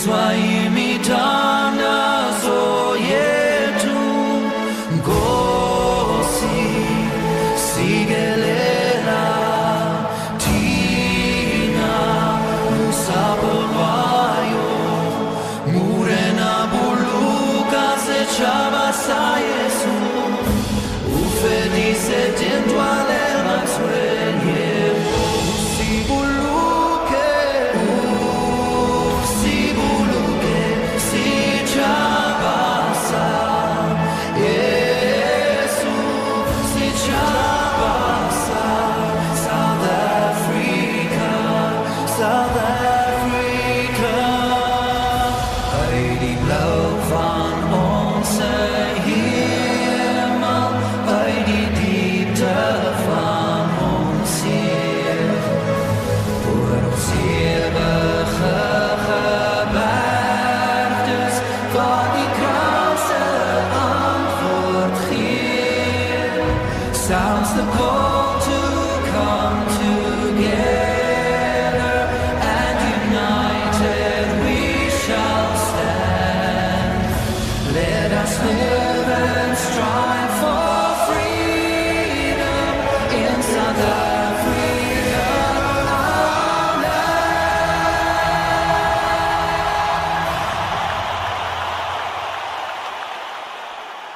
sua imitanda soietu gosi sigelela tina musapolvayo murena buluka se chavasa Yesu ufedise tentuale maxuenie South Africa, die blauw van onze hemel, die diepte van ons ziel, voor ons eeuwige gebergtes, wat die krause antwoord geeft, sounds the call to come together.